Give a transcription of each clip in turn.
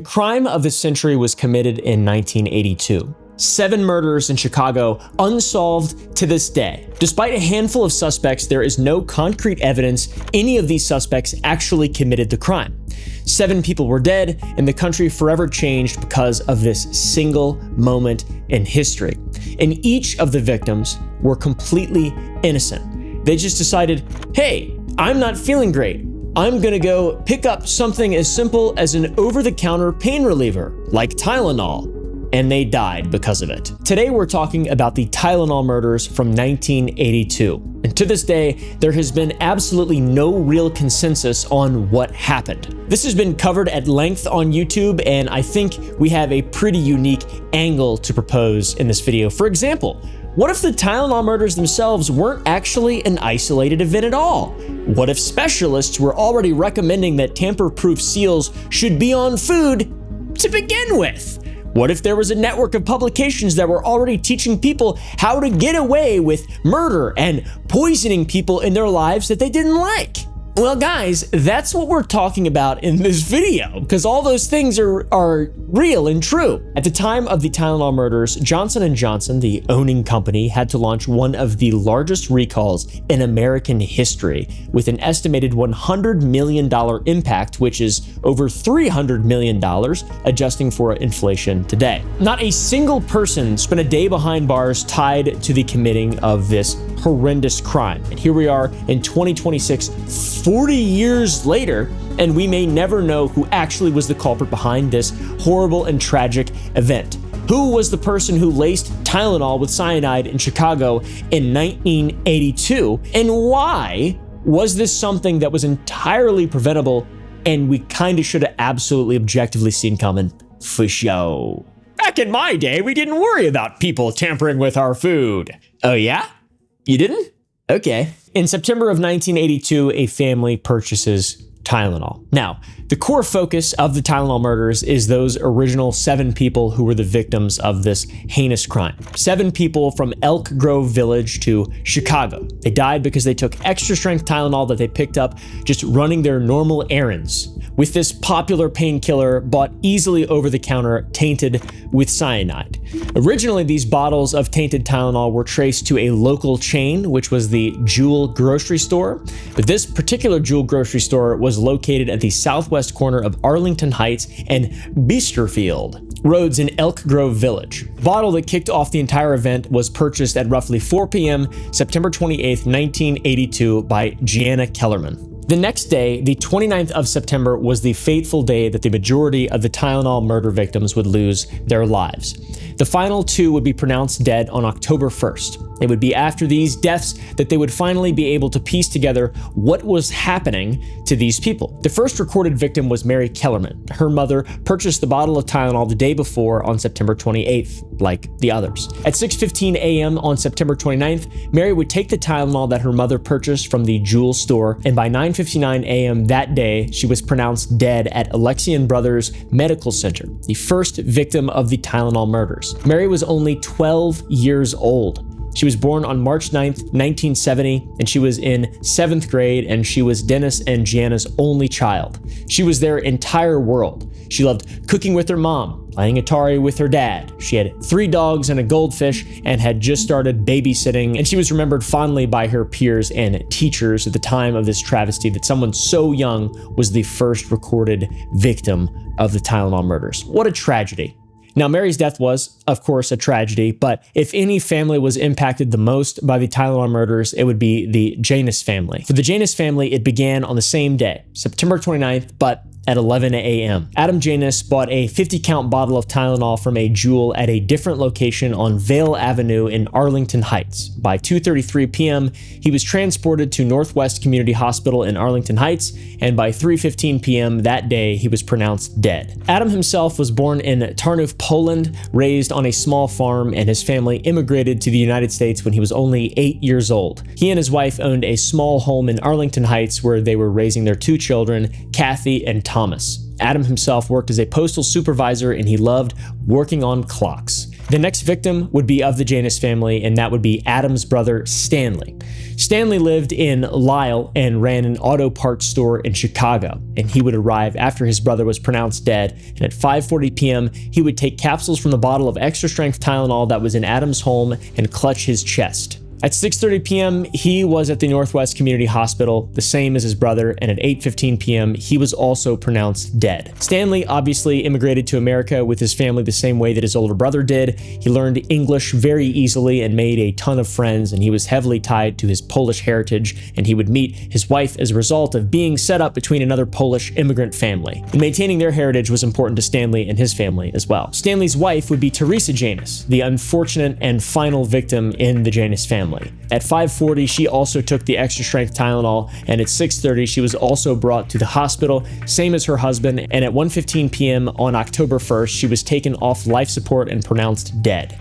crime of the century was committed in 1982. 7 murders in Chicago, unsolved to this day. Despite a handful of suspects, there is no concrete evidence any of these suspects actually committed the crime. 7 people were dead, and the country forever changed because of this single moment in history. And each of the victims were completely innocent. They just decided, hey, I'm not feeling great. I'm gonna go pick up something as simple as an over-the-counter pain reliever, like Tylenol. And they died because of it. Today we're talking about the Tylenol murders from 1982. And to this day, there has been absolutely no real consensus on what happened. This has been covered at length on YouTube, and I think we have a pretty unique angle to propose in this video. For example, what if the Tylenol murders themselves weren't actually an isolated event at all? What if specialists were already recommending that tamper-proof seals should be on food to begin with? What if there was a network of publications that were already teaching people how to get away with murder and poisoning people in their lives that they didn't like? Well, guys, that's what we're talking about in this video, because all those things are real and true. At the time of the Tylenol murders, Johnson & Johnson, the owning company, had to launch one of the largest recalls in American history, with an estimated $100 million impact, which is over $300 million, adjusting for inflation today. Not a single person spent a day behind bars tied to the committing of this horrendous crime. And here we are in 2026, 40 years later, and we may never know who actually was the culprit behind this horrible and tragic event. Who was the person who laced Tylenol with cyanide in Chicago in 1982? And why was this something that was entirely preventable and we kind of should have absolutely objectively seen coming? For show. Back in my day, we didn't worry about people tampering with our food. Oh yeah? You didn't? Okay. In September of 1982, a family purchases Tylenol. Now, the core focus of the Tylenol murders is those original 7 people who were the victims of this heinous crime. 7 people from Elk Grove Village to Chicago. They died because they took extra-strength Tylenol that they picked up just running their normal errands, with this popular painkiller bought easily over the counter, tainted with cyanide. Originally, these bottles of tainted Tylenol were traced to a local chain, which was the Jewel grocery store. But this particular Jewel grocery store was located at the southwest corner of Arlington Heights and Biesterfield roads in Elk Grove Village. The bottle that kicked off the entire event was purchased at roughly 4 p.m. September 28th, 1982 by Gianna Kellerman. The next day, the 29th of September, was the fateful day that the majority of the Tylenol murder victims would lose their lives. The final 2 would be pronounced dead on October 1st. It would be after these deaths that they would finally be able to piece together what was happening to these people. The first recorded victim was Mary Kellerman. Her mother purchased the bottle of Tylenol the day before on September 28th, like the others. At 6:15 a.m. on September 29th, Mary would take the Tylenol that her mother purchased from the Jewel store, and by 9:59 a.m. that day, she was pronounced dead at Alexian Brothers Medical Center, the first victim of the Tylenol murders. Mary was only 12 years old. She was born on March 9th, 1970, and she was in 7th grade, and she was Dennis and Gianna's only child. She was their entire world. She loved cooking with her mom, playing Atari with her dad. She had 3 dogs and a goldfish and had just started babysitting, and she was remembered fondly by her peers and teachers at the time of this travesty that someone so young was the first recorded victim of the Tylenol murders. What a tragedy. Now, Mary's death was, of course, a tragedy, but if any family was impacted the most by the Tylenol murders, it would be the Janus family. For the Janus family, it began on the same day, September 29th, but at 11 a.m. Adam Janus bought a 50-count bottle of Tylenol from a Jewel at a different location on Vale Avenue in Arlington Heights. By 2:33 p.m., he was transported to Northwest Community Hospital in Arlington Heights, and by 3:15 p.m. that day, he was pronounced dead. Adam himself was born in Tarnów, Poland, raised on a small farm, and his family immigrated to the United States when he was only 8 years old. He and his wife owned a small home in Arlington Heights where they were raising their 2 children, Kathy and Thomas. Adam himself worked as a postal supervisor, and he loved working on clocks. The next victim would be of the Janus family, and that would be Adam's brother, Stanley. Stanley lived in Lisle and ran an auto parts store in Chicago, and he would arrive after his brother was pronounced dead, and at 5:40 p.m., he would take capsules from the bottle of extra-strength Tylenol that was in Adam's home and clutch his chest. At 6:30 p.m., he was at the Northwest Community Hospital, the same as his brother, and at 8:15 p.m., he was also pronounced dead. Stanley obviously immigrated to America with his family the same way that his older brother did. He learned English very easily and made a ton of friends, and he was heavily tied to his Polish heritage, and he would meet his wife as a result of being set up between another Polish immigrant family. And maintaining their heritage was important to Stanley and his family as well. Stanley's wife would be Teresa Janus, the unfortunate and final victim in the Janus family. At 5:40, she also took the extra-strength Tylenol, and at 6:30, she was also brought to the hospital, same as her husband, and at 1:15 p.m. on October 1st, she was taken off life support and pronounced dead.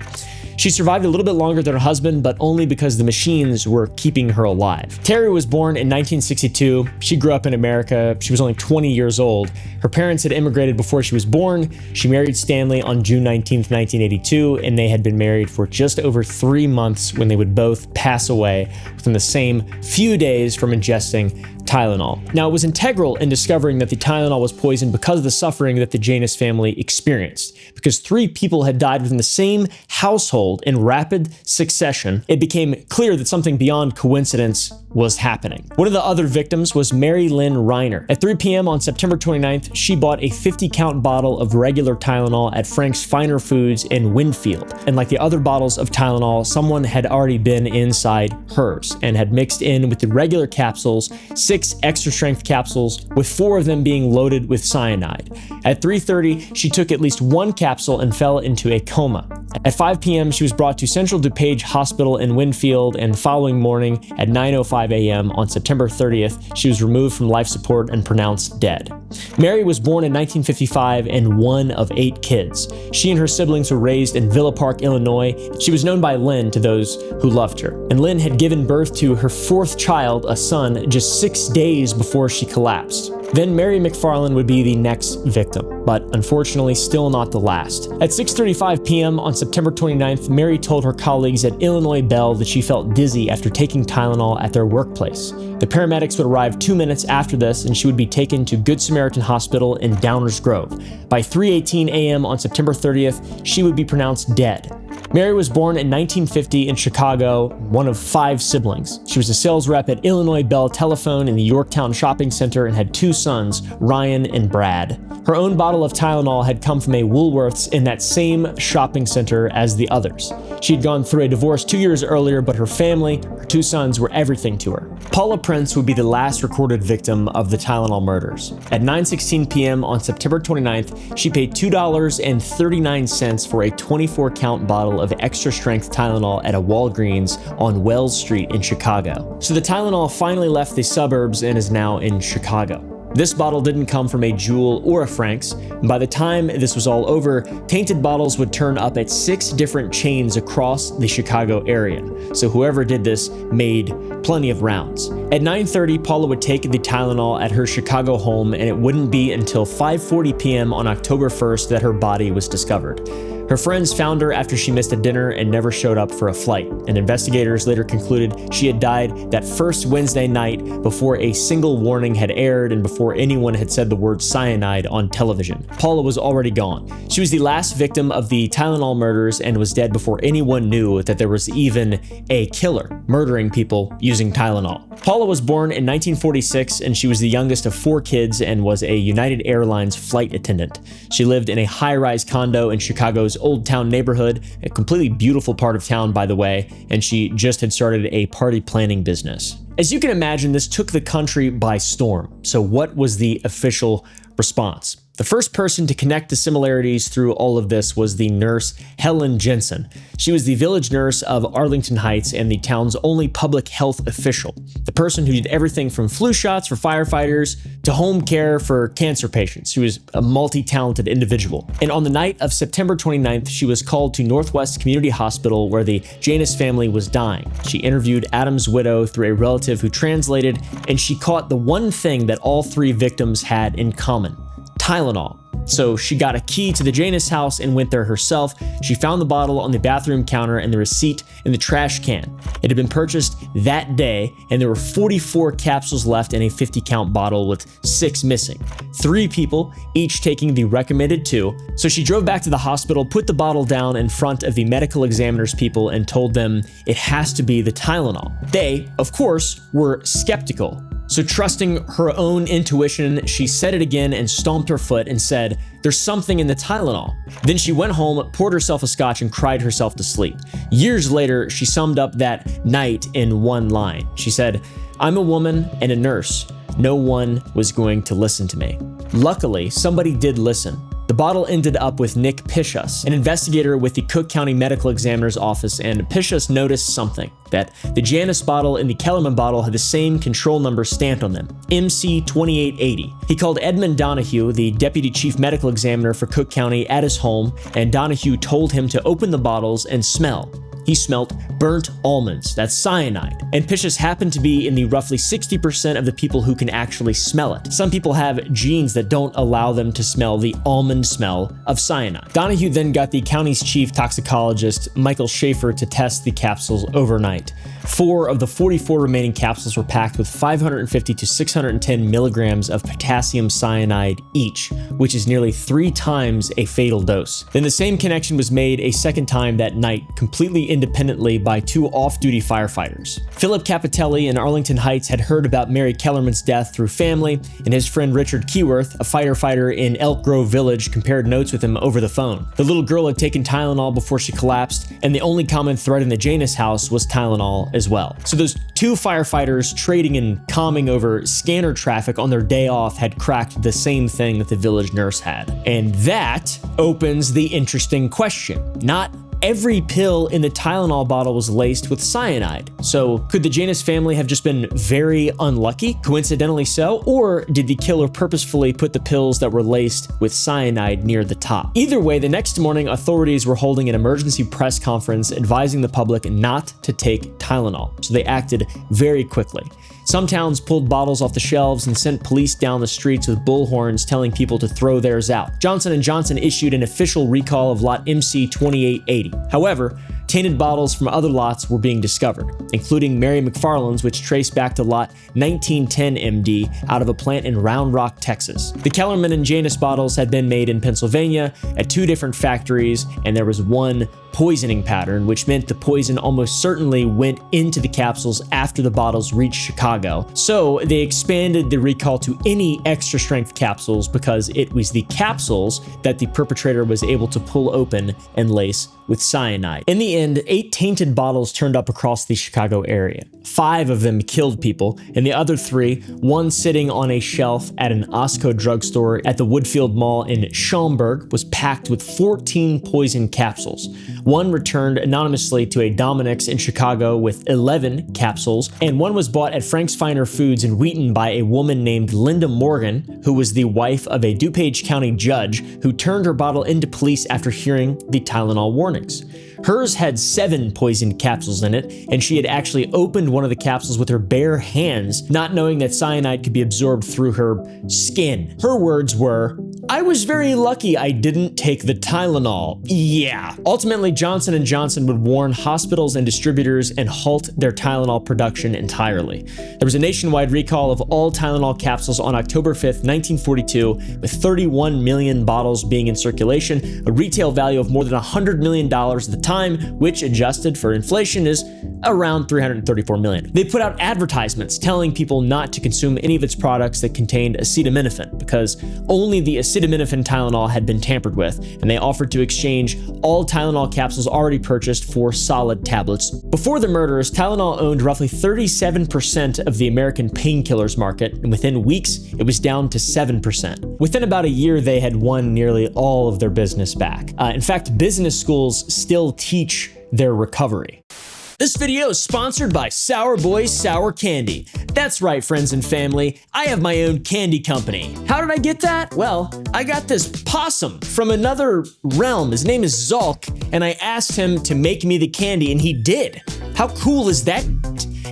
She survived a little bit longer than her husband, but only because the machines were keeping her alive. Terry was born in 1962. She grew up in America. She was only 20 years old. Her parents had immigrated before she was born. She married Stanley on June 19th, 1982, and they had been married for just over 3 months when they would both pass away within the same few days from ingesting Tylenol. Now, it was integral in discovering that the Tylenol was poisoned because of the suffering that the Janus family experienced. Because 3 people had died within the same household in rapid succession, it became clear that something beyond coincidence was happening. One of the other victims was Mary Lynn Reiner. At 3 p.m. on September 29th, she bought a 50-count bottle of regular Tylenol at Frank's Finer Foods in Winfield. And like the other bottles of Tylenol, someone had already been inside hers and had mixed in with the regular capsules 6 extra-strength capsules, with 4 of them being loaded with cyanide. At 3:30, she took at least 1 capsule and fell into a coma. At 5 p.m., she was brought to Central DuPage Hospital in Winfield, and the following morning at 9:05 a.m. on September 30th, she was removed from life support and pronounced dead. Mary was born in 1955 and one of 8 kids. She and her siblings were raised in Villa Park, Illinois. She was known by Lynn to those who loved her. And Lynn had given birth to her 4th child, a son, just 6 days before she collapsed. Then Mary McFarland would be the next victim, but unfortunately still not the last. At 6:35 p.m. on September 29th, Mary told her colleagues at Illinois Bell that she felt dizzy after taking Tylenol at their workplace. The paramedics would arrive 2 minutes after this, and she would be taken to Good Samaritan Hospital in Downers Grove. By 3:18 a.m. on September 30th, she would be pronounced dead. Mary was born in 1950 in Chicago, one of 5 siblings. She was a sales rep at Illinois Bell Telephone in the Yorktown Shopping Center and had 2 sons, Ryan and Brad. Her own bottle of Tylenol had come from a Woolworths in that same shopping center as the others. She had gone through a divorce 2 years earlier, but her family, her 2 sons, were everything to her. Paula Prince would be the last recorded victim of the Tylenol murders. At 9:16 p.m. on September 29th, she paid $2.39 for a 24-count bottle of extra-strength Tylenol at a Walgreens on Wells Street in Chicago. So the Tylenol finally left the suburbs and is now in Chicago. This bottle didn't come from a Jewel or a Frank's, and by the time this was all over, tainted bottles would turn up at 6 different chains across the Chicago area, so whoever did this made plenty of rounds. At 9:30, Paula would take the Tylenol at her Chicago home, and it wouldn't be until 5:40 p.m. on October 1st that her body was discovered. Her friends found her after she missed a dinner and never showed up for a flight, and investigators later concluded she had died that first Wednesday night before a single warning had aired and before anyone had said the word cyanide on television. Paula was already gone. She was the last victim of the Tylenol murders and was dead before anyone knew that there was even a killer murdering people using Tylenol. Paula was born in 1946, and she was the youngest of 4 kids and was a United Airlines flight attendant. She lived in a high-rise condo in Chicago's Old Town neighborhood, a completely beautiful part of town, by the way, and she just had started a party planning business. As you can imagine, this took the country by storm. So what was the official response? The first person to connect the similarities through all of this was the nurse Helen Jensen. She was the village nurse of Arlington Heights and the town's only public health official. The person who did everything from flu shots for firefighters to home care for cancer patients. She was a multi-talented individual. And on the night of September 29th, she was called to Northwest Community Hospital where the Janus family was dying. She interviewed Adam's widow through a relative who translated, and she caught the one thing that all 3 victims had in common: Tylenol. So she got a key to the Janus house and went there herself. She found the bottle on the bathroom counter and the receipt in the trash can. It had been purchased that day, and there were 44 capsules left in a 50-count bottle with 6 missing. 3 people, each taking the recommended 2. So she drove back to the hospital, put the bottle down in front of the medical examiner's people, and told them it has to be the Tylenol. They, of course, were skeptical. So trusting her own intuition, she said it again and stomped her foot and said, "There's something in the Tylenol." Then she went home, poured herself a scotch, and cried herself to sleep. Years later, she summed up that night in one line. She said, "I'm a woman and a nurse. No one was going to listen to me." Luckily, somebody did listen. The bottle ended up with Nick Pishus, an investigator with the Cook County Medical Examiner's Office, and Pishus noticed something, that the Janus bottle and the Kellerman bottle had the same control number stamped on them, MC2880. He called Edmund Donahue, the Deputy Chief Medical Examiner for Cook County, at his home, and Donahue told him to open the bottles and smell. He smelt burnt almonds, that's cyanide. And Pishus happened to be in the roughly 60% of the people who can actually smell it. Some people have genes that don't allow them to smell the almond smell of cyanide. Donahue then got the county's chief toxicologist, Michael Schaefer, to test the capsules overnight. 4 of the 44 remaining capsules were packed with 550 to 610 milligrams of potassium cyanide each, which is nearly 3 times a fatal dose. Then the same connection was made a second time that night, completely independently by 2 off-duty firefighters. Philip Capitelli in Arlington Heights had heard about Mary Kellerman's death through family, and his friend Richard Keyworth, a firefighter in Elk Grove Village, compared notes with him over the phone. The little girl had taken Tylenol before she collapsed, and the only common thread in the Janus house was Tylenol as well. So those 2 firefighters trading and calming over scanner traffic on their day off had cracked the same thing that the village nurse had. And that opens the interesting question. Not every pill in the Tylenol bottle was laced with cyanide. So could the Janus family have just been very unlucky, coincidentally so, or did the killer purposefully put the pills that were laced with cyanide near the top? Either way, the next morning, authorities were holding an emergency press conference advising the public not to take Tylenol. So they acted very quickly. Some towns pulled bottles off the shelves and sent police down the streets with bullhorns telling people to throw theirs out. Johnson & Johnson issued an official recall of lot MC2880. However, tainted bottles from other lots were being discovered, including Mary McFarland's, which traced back to lot 1910 MD out of a plant in Round Rock, Texas. The Kellerman and Janus bottles had been made in Pennsylvania at 2 different factories, and there was one poisoning pattern, which meant the poison almost certainly went into the capsules after the bottles reached Chicago. So they expanded the recall to any extra-strength capsules because it was the capsules that the perpetrator was able to pull open and lace with cyanide. In the end, 8 tainted bottles turned up across the Chicago area. 5 of them killed people, and the other 3, one sitting on a shelf at an Osco drugstore at the Woodfield Mall in Schaumburg, was packed with 14 poison capsules. One returned anonymously to a Dominick's in Chicago with 11 capsules, and one was bought at Frank's Finer Foods in Wheaton by a woman named Linda Morgan, who was the wife of a DuPage County judge who turned her bottle into police after hearing the Tylenol warnings. Hers had 7 poisoned capsules in it, and she had actually opened one of the capsules with her bare hands, not knowing that cyanide could be absorbed through her skin. Her words were, "I was very lucky I didn't take the Tylenol. Yeah." Ultimately, Johnson & Johnson would warn hospitals and distributors and halt their Tylenol production entirely. There was a nationwide recall of all Tylenol capsules on October 5th, 1942, with 31 million bottles being in circulation, a retail value of more than $100 million at the time, which adjusted for inflation is around $334 million. They put out advertisements telling people not to consume any of its products that contained acetaminophen because only the acetaminophen Tylenol had been tampered with, and they offered to exchange all Tylenol capsules already purchased for solid tablets. Before the murders, Tylenol owned roughly 37% of the American painkillers market, and within weeks, it was down to 7%. Within about a year, they had won nearly all of their business back. In fact, business schools still teach their recovery. This video is sponsored by Sour Boys Sour Candy. That's right, friends and family, I have my own candy company. How did I get that? Well, I got this possum from another realm. His name is Zolk, and I asked him to make me the candy, and he did. How cool is that?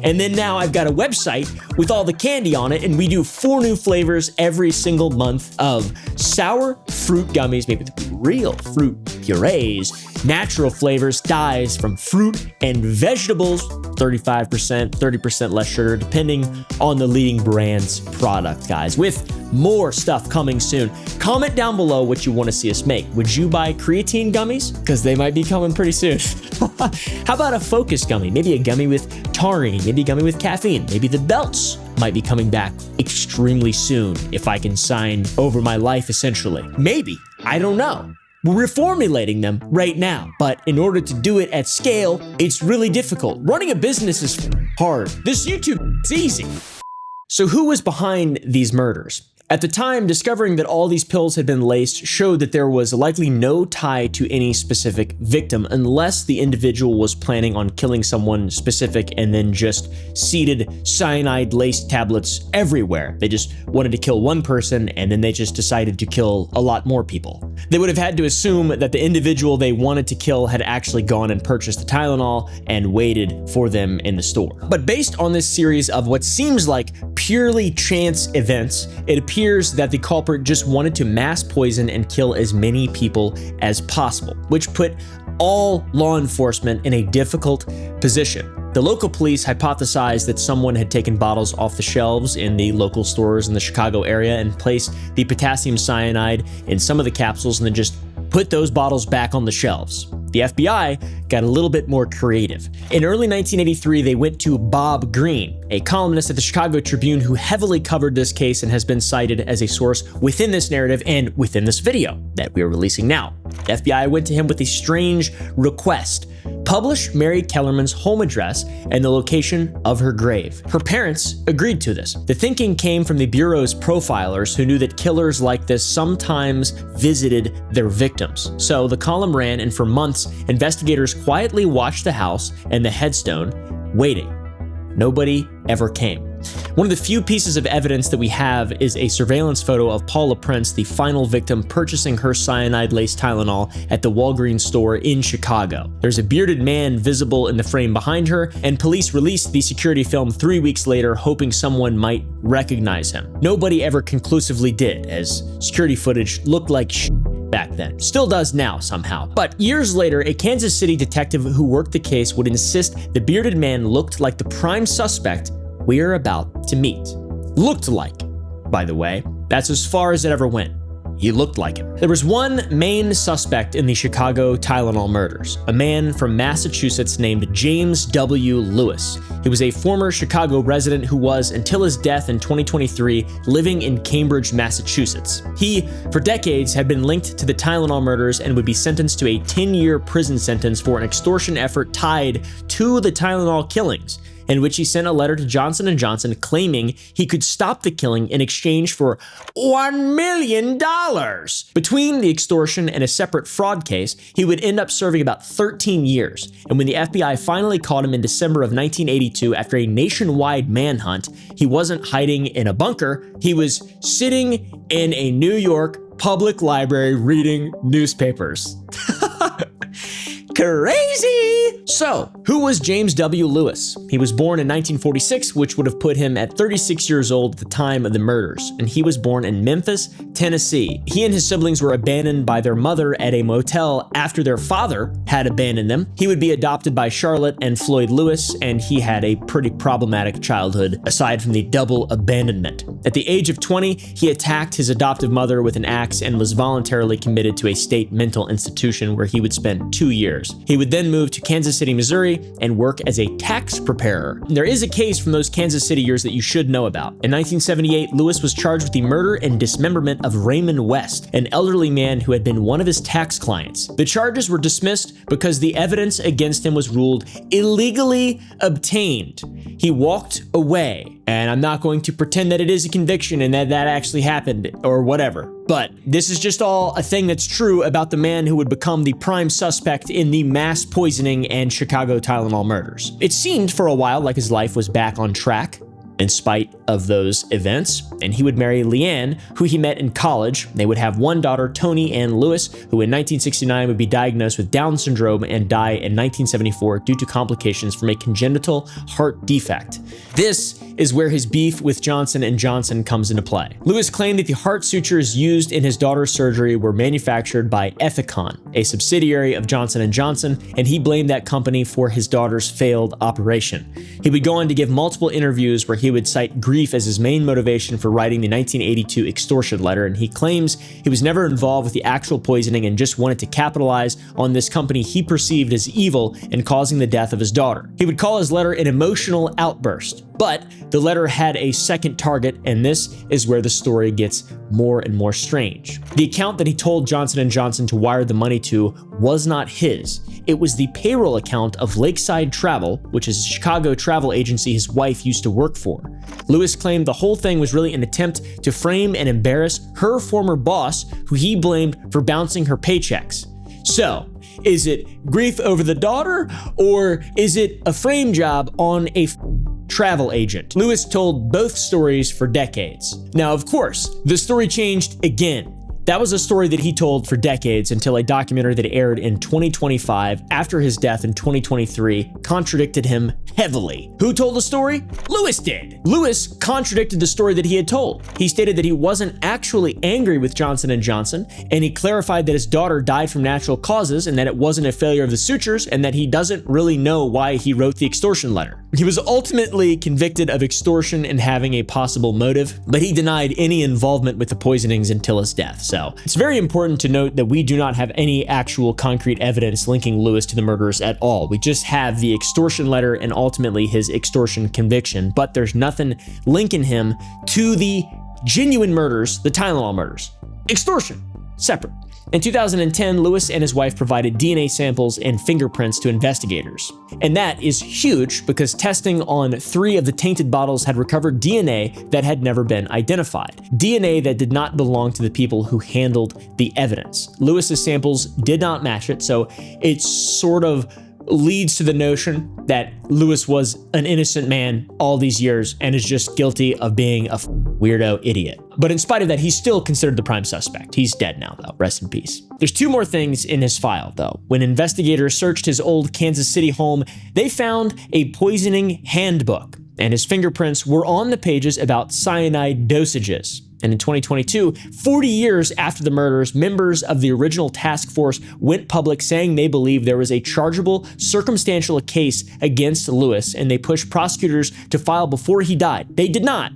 And then now I've got a website with all the candy on it, and we do 4 new flavors every single month of sour fruit gummies made with real fruit purees, natural flavors, dyes from fruit and vegetables, 35%, 30% less sugar, depending on the leading brand's product, guys, with more stuff coming soon. Comment down below what you want to see us make. Would you buy creatine gummies? Because they might be coming pretty soon. How about a focus gummy? Maybe a gummy with taurine, maybe a gummy with caffeine, maybe the belts might be coming back extremely soon if I can sign over my life, essentially. Maybe, I don't know. We're reformulating them right now, but in order to do it at scale, it's really difficult. Running a business is hard. This YouTube is easy. So who was behind these murders? At the time, discovering that all these pills had been laced showed that there was likely no tie to any specific victim unless the individual was planning on killing someone specific and then just seeded cyanide-laced tablets everywhere. They just wanted to kill one person and then they just decided to kill a lot more people. They would have had to assume that the individual they wanted to kill had actually gone and purchased the Tylenol and waited for them in the store. But based on this series of what seems like purely chance events, it appears that the culprit just wanted to mass poison and kill as many people as possible, which put all law enforcement in a difficult position. The local police hypothesized that someone had taken bottles off the shelves in the local stores in the Chicago area and placed the potassium cyanide in some of the capsules and then just put those bottles back on the shelves. The FBI got a little bit more creative. In early 1983, they went to Bob Greene, a columnist at the Chicago Tribune who heavily covered this case and has been cited as a source within this narrative and within this video that we are releasing now. The FBI went to him with a strange request: publish Mary Kellerman's home address and the location of her grave. Her parents agreed to this. The thinking came from the Bureau's profilers who knew that killers like this sometimes visited their victims. So the column ran, and for months, investigators quietly watched the house and the headstone, waiting. Nobody ever came. One of the few pieces of evidence that we have is a surveillance photo of Paula Prince, the final victim, purchasing her cyanide-laced Tylenol at the Walgreens store in Chicago. There's a bearded man visible in the frame behind her, and police released the security film 3 weeks later, hoping someone might recognize him. Nobody ever conclusively did, as security footage looked like back then. Still does now somehow. But years later, a Kansas City detective who worked the case would insist the bearded man looked like the prime suspect we are about to meet. Looked like, by the way. That's as far as it ever went. He looked like him. There was one main suspect in the Chicago Tylenol murders, a man from Massachusetts named James W. Lewis. He was a former Chicago resident who was, until his death in 2023, living in Cambridge, Massachusetts. He, for decades, had been linked to the Tylenol murders and would be sentenced to a 10-year prison sentence for an extortion effort tied to the Tylenol killings, in which he sent a letter to Johnson & Johnson claiming he could stop the killing in exchange for $1 million. Between the extortion and a separate fraud case, he would end up serving about 13 years. And when the FBI finally caught him in December of 1982 after a nationwide manhunt, he wasn't hiding in a bunker. He was sitting in a New York public library reading newspapers. Crazy! So, who was James W. Lewis? He was born in 1946, which would have put him at 36 years old at the time of the murders, and he was born in Memphis, Tennessee. He and his siblings were abandoned by their mother at a motel after their father had abandoned them. He would be adopted by Charlotte and Floyd Lewis, and he had a pretty problematic childhood, aside from the double abandonment. At the age of 20, he attacked his adoptive mother with an axe and was voluntarily committed to a state mental institution where he would spend 2 years. He would then move to Kansas City, Missouri, and work as a tax preparer. There is a case from those Kansas City years that you should know about. In 1978, Lewis was charged with the murder and dismemberment of Raymond West, an elderly man who had been one of his tax clients. The charges were dismissed because the evidence against him was ruled illegally obtained. He walked away, and I'm not going to pretend that it is a conviction and that that actually happened or whatever. But this is just all a thing that's true about the man who would become the prime suspect in the mass poisoning and Chicago Tylenol murders. It seemed for a while like his life was back on track, in spite of those events, and he would marry Leanne, who he met in college. They would have one daughter, Toni Ann Lewis, who in 1969 would be diagnosed with Down syndrome and die in 1974 due to complications from a congenital heart defect. This is where his beef with Johnson & Johnson comes into play. Lewis claimed that the heart sutures used in his daughter's surgery were manufactured by Ethicon, a subsidiary of Johnson & Johnson, and he blamed that company for his daughter's failed operation. He would go on to give multiple interviews where he would cite grief as his main motivation for writing the 1982 extortion letter, and he claims he was never involved with the actual poisoning and just wanted to capitalize on this company he perceived as evil in causing the death of his daughter. He would call his letter an emotional outburst, but the letter had a second target, and this is where the story gets more and more strange. The account that he told Johnson & Johnson to wire the money to was not his. It was the payroll account of Lakeside Travel, which is a Chicago travel agency his wife used to work for. Lewis claimed the whole thing was really an attempt to frame and embarrass her former boss, who he blamed for bouncing her paychecks. So, is it grief over the daughter, or is it a frame job on a travel agent? Lewis told both stories for decades. Now, of course, the story changed again. That was a story that he told for decades until a documentary that aired in 2025 after his death in 2023 contradicted him heavily. Who told the story? Lewis did. Lewis contradicted the story that he had told. He stated that he wasn't actually angry with Johnson & Johnson, and he clarified that his daughter died from natural causes and that it wasn't a failure of the sutures, and that he doesn't really know why he wrote the extortion letter. He was ultimately convicted of extortion and having a possible motive, but he denied any involvement with the poisonings until his death. So it's very important to note that we do not have any actual concrete evidence linking Lewis to the murders at all. We just have the extortion letter and ultimately his extortion conviction, but there's nothing linking him to the genuine murders, the Tylenol murders. Extortion, separate. In 2010, Lewis and his wife provided DNA samples and fingerprints to investigators. And that is huge because testing on 3 of the tainted bottles had recovered DNA that had never been identified. DNA that did not belong to the people who handled the evidence. Lewis's samples did not match it, so it sort of leads to the notion that Lewis was an innocent man all these years and is just guilty of being a weirdo idiot. But in spite of that, he's still considered the prime suspect. He's dead now, though. Rest in peace. There's 2 more things in his file, though. When investigators searched his old Kansas City home, they found a poisoning handbook, and his fingerprints were on the pages about cyanide dosages. And in 2022, 40 years after the murders, members of the original task force went public saying they believed there was a chargeable circumstantial case against Lewis, and they pushed prosecutors to file before he died. They did not.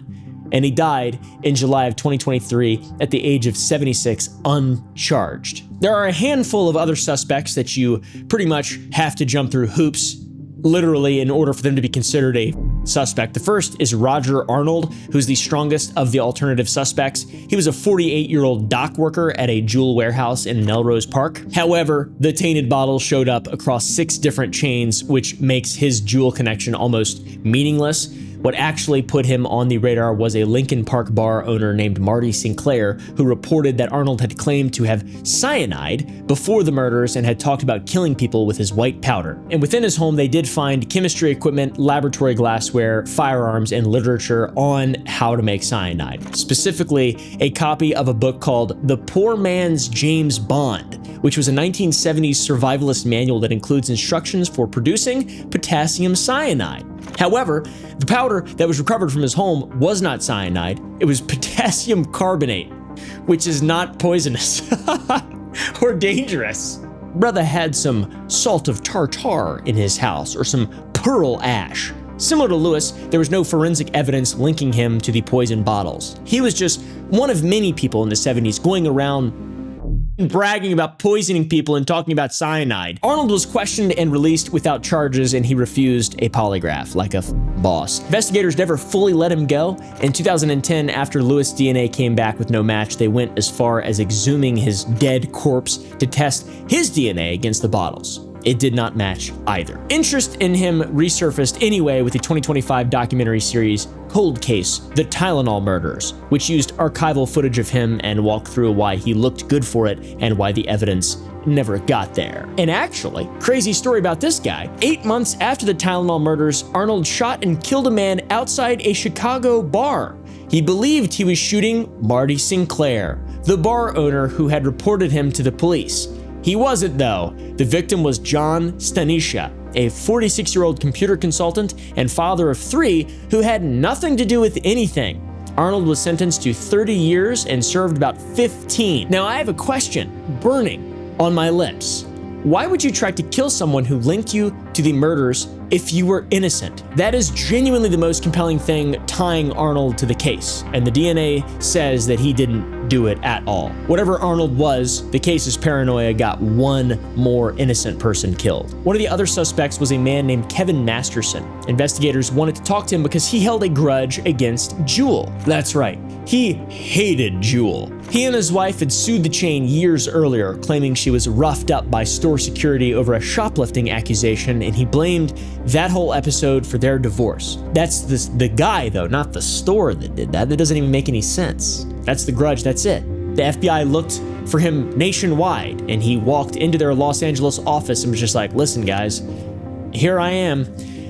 And he died in July of 2023 at the age of 76, uncharged. There are a handful of other suspects that you pretty much have to jump through hoops, literally, in order for them to be considered a suspect. The first is Roger Arnold, who's the strongest of the alternative suspects. He was a 48-year-old dock worker at a jewel warehouse in Melrose Park. However, the tainted bottles showed up across 6 different chains, which makes his jewel connection almost meaningless. What actually put him on the radar was a Lincoln Park bar owner named Marty Sinclair, who reported that Arnold had claimed to have cyanide before the murders and had talked about killing people with his white powder. And within his home, they did find chemistry equipment, laboratory glassware, firearms, and literature on how to make cyanide. Specifically, a copy of a book called The Poor Man's James Bond, which was a 1970s survivalist manual that includes instructions for producing potassium cyanide. However, the powder that was recovered from his home was not cyanide, it was potassium carbonate, which is not poisonous or dangerous. Brother had some salt of tartar in his house or some pearl ash. Similar to Lewis, there was no forensic evidence linking him to the poison bottles. He was just one of many people in the 70s going around bragging about poisoning people and talking about cyanide. Arnold was questioned and released without charges, and he refused a polygraph like a boss. Investigators never fully let him go. In 2010, after Lewis' DNA came back with no match, they went as far as exhuming his dead corpse to test his DNA against the bottles. It did not match either. Interest in him resurfaced anyway with the 2025 documentary series Cold Case: The Tylenol Murders, which used archival footage of him and walked through why he looked good for it and why the evidence never got there. And actually, crazy story about this guy, 8 months after the Tylenol murders, Arnold shot and killed a man outside a Chicago bar. He believed he was shooting Marty Sinclair, the bar owner who had reported him to the police. He wasn't though. The victim was John Stanisha, a 46-year-old computer consultant and father of 3 who had nothing to do with anything. Arnold was sentenced to 30 years and served about 15. Now I have a question burning on my lips. Why would you try to kill someone who linked you to the murders if you were innocent? That is genuinely the most compelling thing tying Arnold to the case, and the DNA says that he didn't do it at all. Whatever Arnold was, the case's paranoia got one more innocent person killed. One of the other suspects was a man named Kevin Masterson. Investigators wanted to talk to him because he held a grudge against Jewel. That's right, he hated Jewel. He and his wife had sued the chain years earlier, claiming she was roughed up by store security over a shoplifting accusation, and he blamed that whole episode for their divorce. That's the guy though, not the store that did that. That doesn't even make any sense. That's the grudge, that's it. The FBI looked for him nationwide, and he walked into their Los Angeles office and was just like, listen guys, here I am.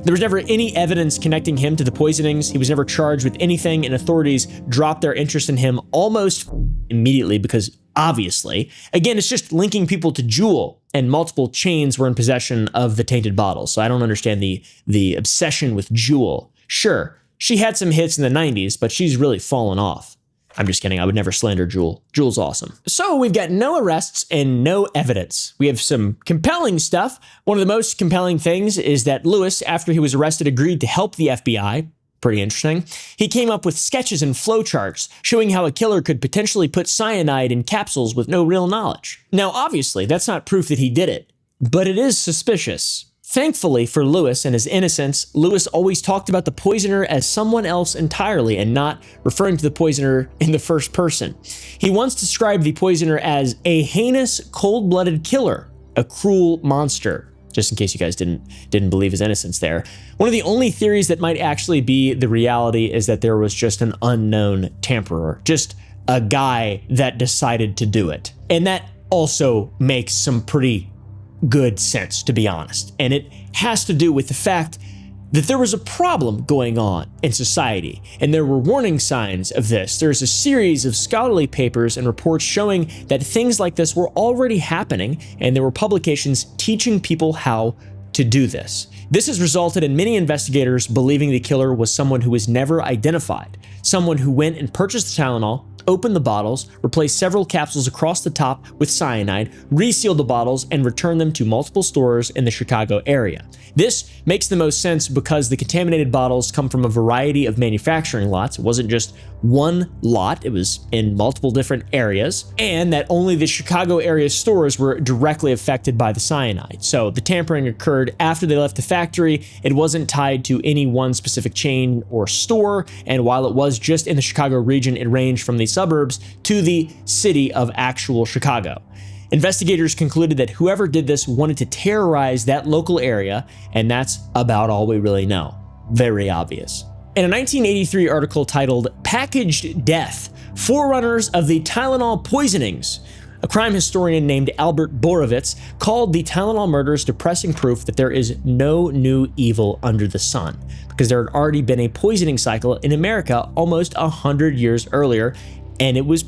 There was never any evidence connecting him to the poisonings. He was never charged with anything, and authorities dropped their interest in him almost immediately because obviously, again, it's just linking people to Jewel, and multiple chains were in possession of the tainted bottles. So I don't understand the obsession with Jewel. Sure, she had some hits in the 90s, but she's really fallen off. I'm just kidding. I would never slander Jewel. Jewel's awesome. So we've got no arrests and no evidence. We have some compelling stuff. One of the most compelling things is that Lewis, after he was arrested, agreed to help the FBI. Pretty interesting. He came up with sketches and flowcharts showing how a killer could potentially put cyanide in capsules with no real knowledge. Now, obviously, that's not proof that he did it, but it is suspicious. Thankfully for Lewis and his innocence, Lewis always talked about the poisoner as someone else entirely and not referring to the poisoner in the first person. He once described the poisoner as a heinous, cold-blooded killer, a cruel monster, just in case you guys didn't believe his innocence there. One of the only theories that might actually be the reality is that there was just an unknown tamperer, just a guy that decided to do it. And that also makes some pretty good sense, to be honest. And it has to do with the fact that there was a problem going on in society, and there were warning signs of this. There's a series of scholarly papers and reports showing that things like this were already happening, and there were publications teaching people how to do this. This has resulted in many investigators believing the killer was someone who was never identified, someone who went and purchased the Tylenol, opened the bottles, replaced several capsules across the top with cyanide, resealed the bottles, and returned them to multiple stores in the Chicago area. This makes the most sense because the contaminated bottles come from a variety of manufacturing lots. It wasn't just one lot, it was in multiple different areas, and that only the Chicago area stores were directly affected by the cyanide. So the tampering occurred after they left the factory. It wasn't tied to any one specific chain or store, and while it was just in the Chicago region, it ranged from the suburbs to the city of actual Chicago. Investigators concluded that whoever did this wanted to terrorize that local area, and that's about all we really know. Very obvious. In a 1983 article titled "Packaged Death: Forerunners of the Tylenol Poisonings," a crime historian named Albert Borovitz called the Tylenol murders depressing proof that there is no new evil under the sun, because there had already been a poisoning cycle in America almost 100 years earlier, and it was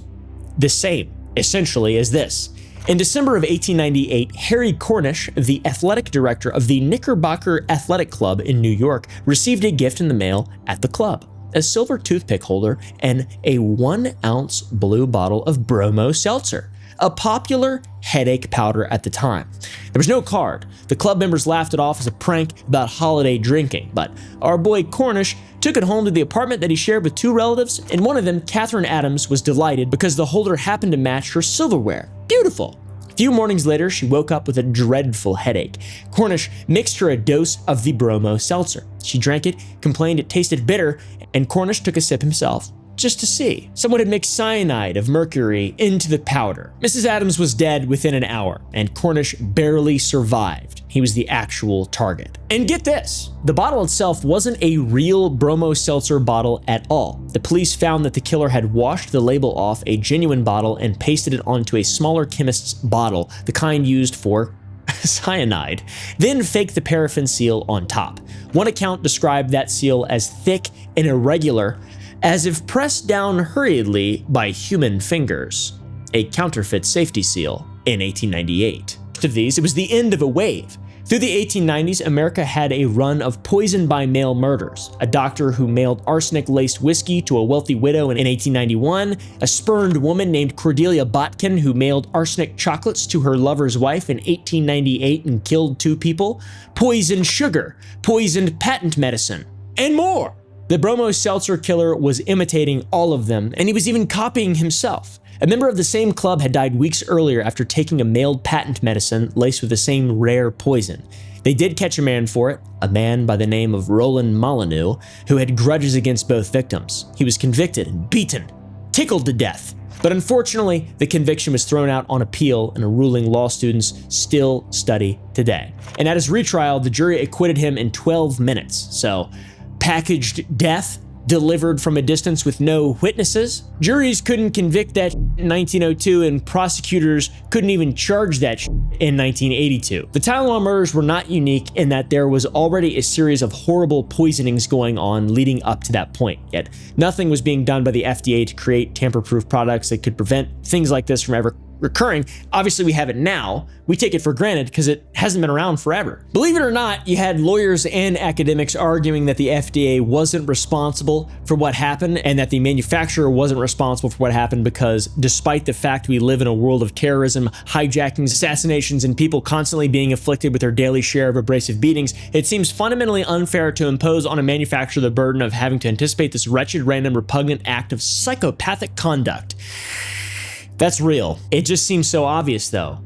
the same, essentially, as this. In December of 1898, Harry Cornish, the athletic director of the Knickerbocker Athletic Club in New York, received a gift in the mail at the club: a silver toothpick holder and a 1-ounce blue bottle of Bromo Seltzer, a popular headache powder at the time. There was no card. The club members laughed it off as a prank about holiday drinking, but our boy Cornish took it home to the apartment that he shared with 2 relatives, and one of them, Catherine Adams, was delighted because the holder happened to match her silverware. Beautiful. A few mornings later, she woke up with a dreadful headache. Cornish mixed her a dose of the Bromo Seltzer. She drank it, complained it tasted bitter, and Cornish took a sip himself, just to see. Someone had mixed cyanide of mercury into the powder. Mrs. Adams was dead within an hour, and Cornish barely survived. He was the actual target. And get this, the bottle itself wasn't a real bromo seltzer bottle at all. The police found that the killer had washed the label off a genuine bottle and pasted it onto a smaller chemist's bottle, the kind used for cyanide, then faked the paraffin seal on top. One account described that seal as thick and irregular, as if pressed down hurriedly by human fingers. A counterfeit safety seal in 1898. Of these, it was the end of a wave. Through the 1890s, America had a run of poison by mail murders. A doctor who mailed arsenic-laced whiskey to a wealthy widow in 1891, a spurned woman named Cordelia Botkin who mailed arsenic chocolates to her lover's wife in 1898 and killed 2 people, poisoned sugar, poisoned patent medicine, and more. The bromo seltzer killer was imitating all of them, and he was even copying himself. A member of the same club had died weeks earlier after taking a mailed patent medicine laced with the same rare poison. They did catch a man for it, a man by the name of Roland Molyneux, who had grudges against both victims. He was convicted and beaten, tickled to death. But unfortunately, the conviction was thrown out on appeal, and a ruling law students still study today. And at his retrial, the jury acquitted him in 12 minutes. So, packaged death delivered from a distance with no witnesses. Juries couldn't convict that in 1902, and prosecutors couldn't even charge that in 1982. The Tylenol murders were not unique in that there was already a series of horrible poisonings going on leading up to that point, yet nothing was being done by the FDA to create tamper-proof products that could prevent things like this from ever recurring. Obviously, we have it now. We take it for granted because it hasn't been around forever. Believe it or not, you had lawyers and academics arguing that the FDA wasn't responsible for what happened and that the manufacturer wasn't responsible for what happened because despite the fact we live in a world of terrorism, hijackings, assassinations, and people constantly being afflicted with their daily share of abrasive beatings, it seems fundamentally unfair to impose on a manufacturer the burden of having to anticipate this wretched, random, repugnant act of psychopathic conduct. That's real. It just seems so obvious, though.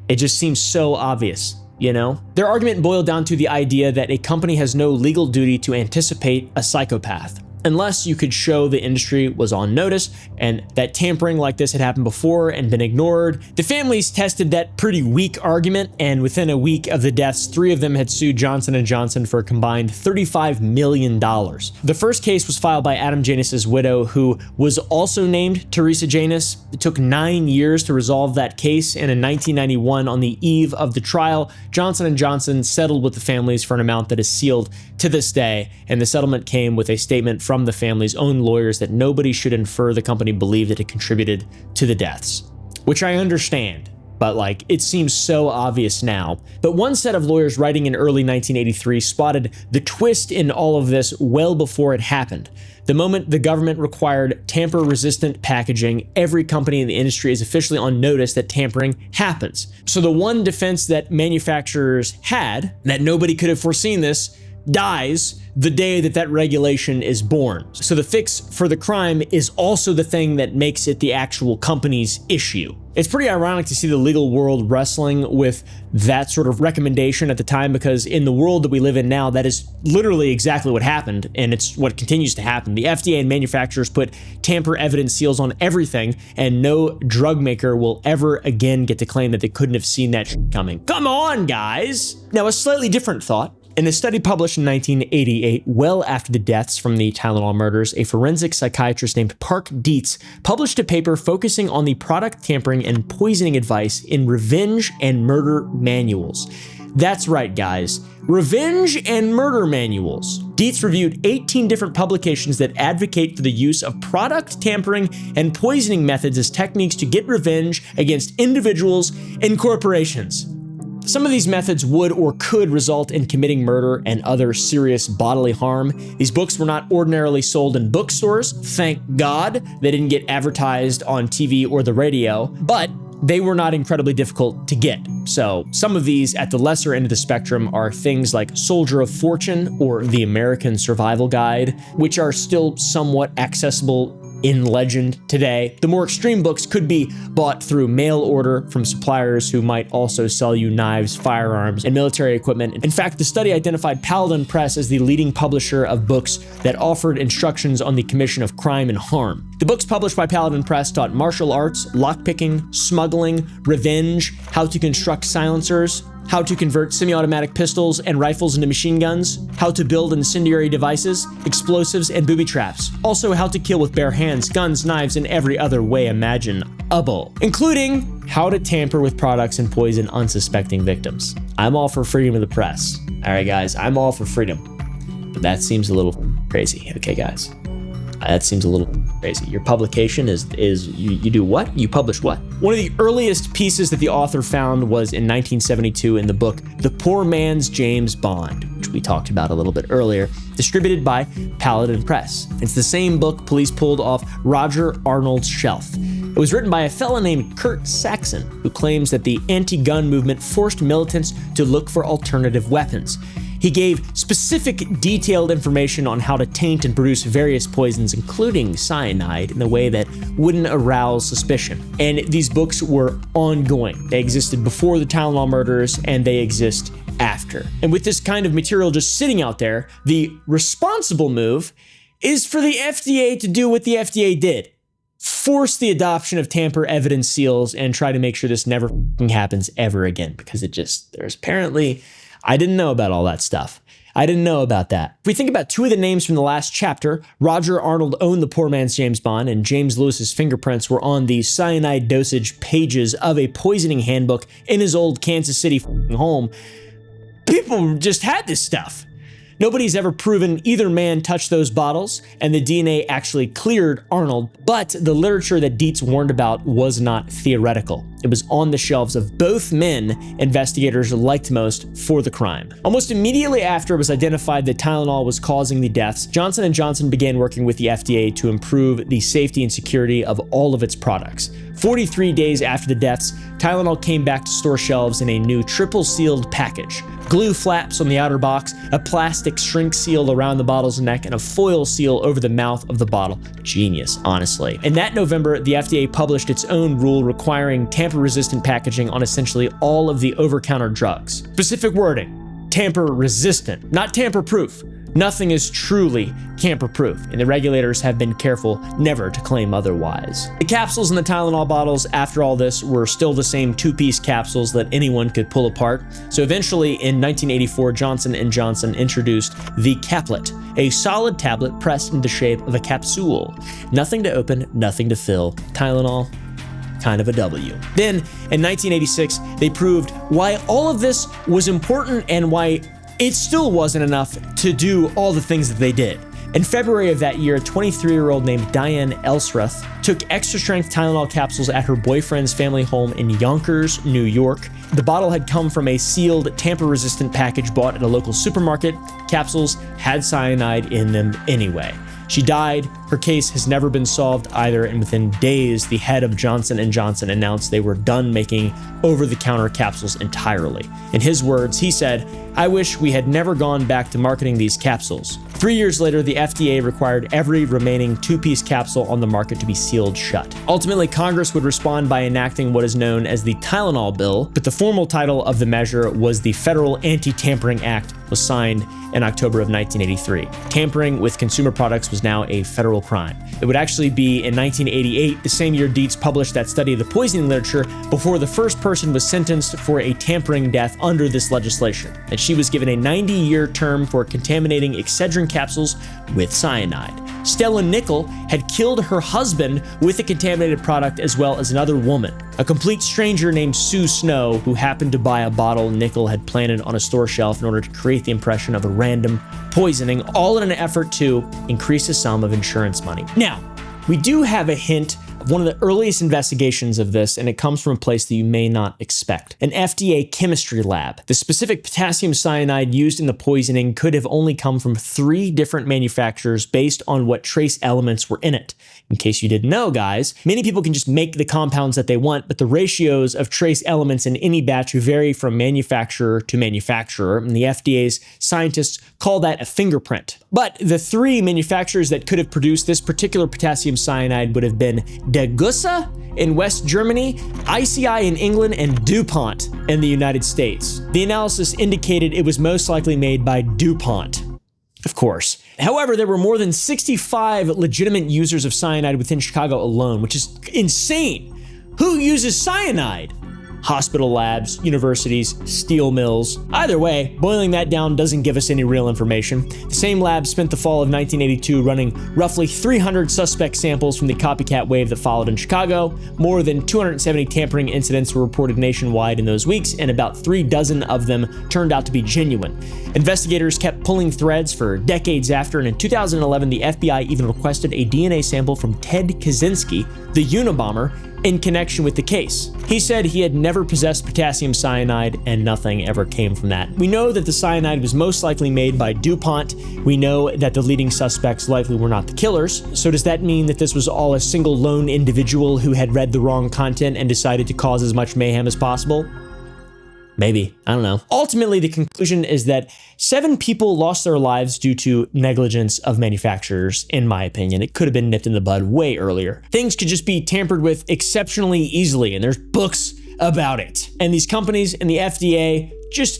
It just seems so obvious, you know? Their argument boiled down to the idea that a company has no legal duty to anticipate a psychopath, unless you could show the industry was on notice and that tampering like this had happened before and been ignored. The families tested that pretty weak argument, and within a week of the deaths, 3 of them had sued Johnson & Johnson for a combined $35 million. The first case was filed by Adam Janus's widow, who was also named Teresa Janus. It took 9 years to resolve that case, and in 1991, on the eve of the trial, Johnson & Johnson settled with the families for an amount that is sealed to this day, and the settlement came with a statement from the family's own lawyers that nobody should infer the company believed that it contributed to the deaths. Which I understand, but like, it seems so obvious now. But one set of lawyers writing in early 1983 spotted the twist in all of this well before it happened. The moment the government required tamper-resistant packaging, every company in the industry is officially on notice that tampering happens. So the one defense that manufacturers had, that nobody could have foreseen this, dies the day that that regulation is born. So the fix for the crime is also the thing that makes it the actual company's issue. It's pretty ironic to see the legal world wrestling with that sort of recommendation at the time, because in the world that we live in now, that is literally exactly what happened, and it's what continues to happen. The FDA and manufacturers put tamper evidence seals on everything, and no drug maker will ever again get to claim that they couldn't have seen that coming. Come on, guys! Now, a slightly different thought. In a study published in 1988, well after the deaths from the Tylenol murders, a forensic psychiatrist named Park Dietz published a paper focusing on the product tampering and poisoning advice in revenge and murder manuals. That's right, guys. Revenge and murder manuals. Dietz reviewed 18 different publications that advocate for the use of product tampering and poisoning methods as techniques to get revenge against individuals and corporations. Some of these methods would or could result in committing murder and other serious bodily harm. These books were not ordinarily sold in bookstores. Thank God they didn't get advertised on TV or the radio, but they were not incredibly difficult to get. So some of these at the lesser end of the spectrum are things like Soldier of Fortune or The American Survival Guide, which are still somewhat accessible in legend today. The more extreme books could be bought through mail order from suppliers who might also sell you knives, firearms, and military equipment. In fact, the study identified Paladin Press as the leading publisher of books that offered instructions on the commission of crime and harm. The books published by Paladin Press taught martial arts, lockpicking, smuggling, revenge, how to construct silencers, how to convert semi-automatic pistols and rifles into machine guns, how to build incendiary devices, explosives, and booby traps. Also, how to kill with bare hands, guns, knives, and every other way imaginable, including how to tamper with products and poison unsuspecting victims. I'm all for freedom of the press. All right, guys, I'm all for freedom. But that seems a little crazy. Okay, guys. That seems a little crazy. Your publication is you do what? You publish what? One of the earliest pieces that the author found was in 1972 in the book The Poor Man's James Bond, which we talked about a little bit earlier, distributed by Paladin Press. It's the same book police pulled off Roger Arnold's shelf. It was written by a fellow named Kurt Saxon, who claims that the anti-gun movement forced militants to look for alternative weapons. He gave specific, detailed information on how to taint and produce various poisons, including cyanide, in a way that wouldn't arouse suspicion. And these books were ongoing. They existed before the Tylenol murders, and they exist after. And with this kind of material just sitting out there, the responsible move is for the FDA to do what the FDA did. Force the adoption of tamper evidence seals and try to make sure this never happens ever again, because there's apparently... I didn't know about all that stuff. I didn't know about that. If we think about two of the names from the last chapter, Roger Arnold owned the poor man's James Bond, and James Lewis's fingerprints were on the cyanide dosage pages of a poisoning handbook in his old Kansas City home. People just had this stuff. Nobody's ever proven either man touched those bottles, and the DNA actually cleared Arnold, but the literature that Dietz warned about was not theoretical. It was on the shelves of both men investigators liked most for the crime. Almost immediately after it was identified that Tylenol was causing the deaths, Johnson & Johnson began working with the FDA to improve the safety and security of all of its products. 43 days after the deaths, Tylenol came back to store shelves in a new triple-sealed package. Glue flaps on the outer box, a plastic shrink seal around the bottle's neck, and a foil seal over the mouth of the bottle. Genius, honestly. In that November, the FDA published its own rule requiring tamper-resistant packaging on essentially all of the over-counter drugs. Specific wording: tamper-resistant, not tamper-proof. Nothing is truly tamper-proof, and the regulators have been careful never to claim otherwise. The capsules in the Tylenol bottles after all this were still the same two-piece capsules that anyone could pull apart, so eventually in 1984, Johnson & Johnson introduced the caplet, a solid tablet pressed into the shape of a capsule. Nothing to open, nothing to fill. Tylenol, kind of a W. Then, in 1986, they proved why all of this was important and why it still wasn't enough to do all the things that they did. In February of that year, a 23-year-old named Diane Elsrath took extra-strength Tylenol capsules at her boyfriend's family home in Yonkers, New York. The bottle had come from a sealed, tamper-resistant package bought at a local supermarket. Capsules had cyanide in them anyway. She died. Her case has never been solved either, and within days, the head of Johnson & Johnson announced they were done making over-the-counter capsules entirely. In his words, he said, "I wish we had never gone back to marketing these capsules." 3 years later, the FDA required every remaining two-piece capsule on the market to be sealed shut. Ultimately, Congress would respond by enacting what is known as the Tylenol Bill, but the formal title of the measure was the Federal Anti-Tampering Act, was signed in October of 1983. Tampering with consumer products was now a federal crime. It would actually be in 1988, the same year Dietz published that study of the poisoning literature, before the first person was sentenced for a tampering death under this legislation. And she was given a 90-year term for contaminating Excedrin capsules with cyanide. Stella Nickel had killed her husband with a contaminated product, as well as another woman. A complete stranger named Sue Snow, who happened to buy a bottle Nickel had planted on a store shelf in order to create the impression of a random poisoning, all in an effort to increase the sum of insurance money. Now, we do have a hint of one of the earliest investigations of this, and it comes from a place that you may not expect. An FDA chemistry lab. The specific potassium cyanide used in the poisoning could have only come from 3 different manufacturers based on what trace elements were in it. In case you didn't know, guys, many people can just make the compounds that they want, but the ratios of trace elements in any batch vary from manufacturer to manufacturer, and the FDA's scientists call that a fingerprint. But the 3 manufacturers that could have produced this particular potassium cyanide would have been Degussa in West Germany, ICI in England, and DuPont in the United States. The analysis indicated it was most likely made by DuPont. Of course. However, there were more than 65 legitimate users of cyanide within Chicago alone, which is insane. Who uses cyanide? hospital labs, universities, steel mills. Either way, boiling that down doesn't give us any real information. The same lab spent the fall of 1982 running roughly 300 suspect samples from the copycat wave that followed in Chicago. More than 270 tampering incidents were reported nationwide in those weeks, and about 36 of them turned out to be genuine. Investigators kept pulling threads for decades after, and in 2011, the FBI even requested a DNA sample from Ted Kaczynski, the Unabomber, in connection with the case. He said he had never possessed potassium cyanide and nothing ever came from that. We know that the cyanide was most likely made by DuPont. We know that the leading suspects likely were not the killers. So does that mean that this was all a single lone individual who had read the wrong content and decided to cause as much mayhem as possible? Maybe. I don't know. Ultimately, the conclusion is that 7 people lost their lives due to negligence of manufacturers, in my opinion. It could have been nipped in the bud way earlier. Things could just be tampered with exceptionally easily, and there's books about it. And these companies and the FDA just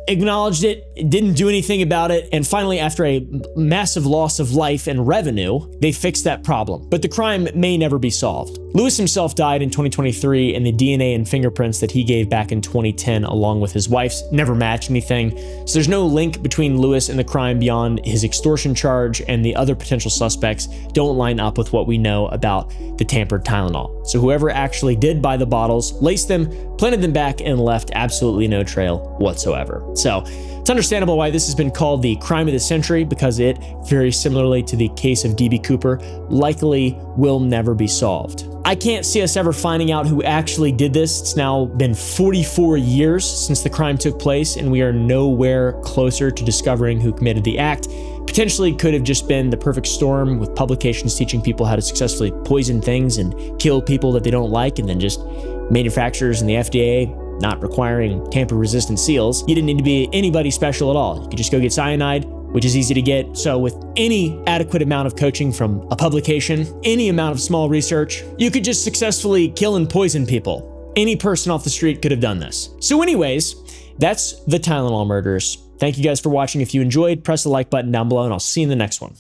acknowledged it, didn't do anything about it, and finally, after a massive loss of life and revenue, they fixed that problem. But the crime may never be solved. Lewis himself died in 2023, and the DNA and fingerprints that he gave back in 2010 along with his wife's never match anything. So there's no link between Lewis and the crime beyond his extortion charge, and the other potential suspects don't line up with what we know about the tampered Tylenol. So whoever actually did buy the bottles, laced them, planted them back, and left absolutely no trail whatsoever. So it's understandable why this has been called the crime of the century, because it, very similarly to the case of D.B. Cooper, likely will never be solved. I can't see us ever finding out who actually did this. It's now been 44 years since the crime took place, and we are nowhere closer to discovering who committed the act. Potentially could have just been the perfect storm, with publications teaching people how to successfully poison things and kill people that they don't like, and then just manufacturers and the FDA not requiring tamper-resistant seals. You didn't need to be anybody special at all. You could just go get cyanide, which is easy to get. So with any adequate amount of coaching from a publication, any amount of small research, you could just successfully kill and poison people. Any person off the street could have done this. So anyways, that's the Tylenol murders. Thank you guys for watching. If you enjoyed, press the like button down below, and I'll see you in the next one.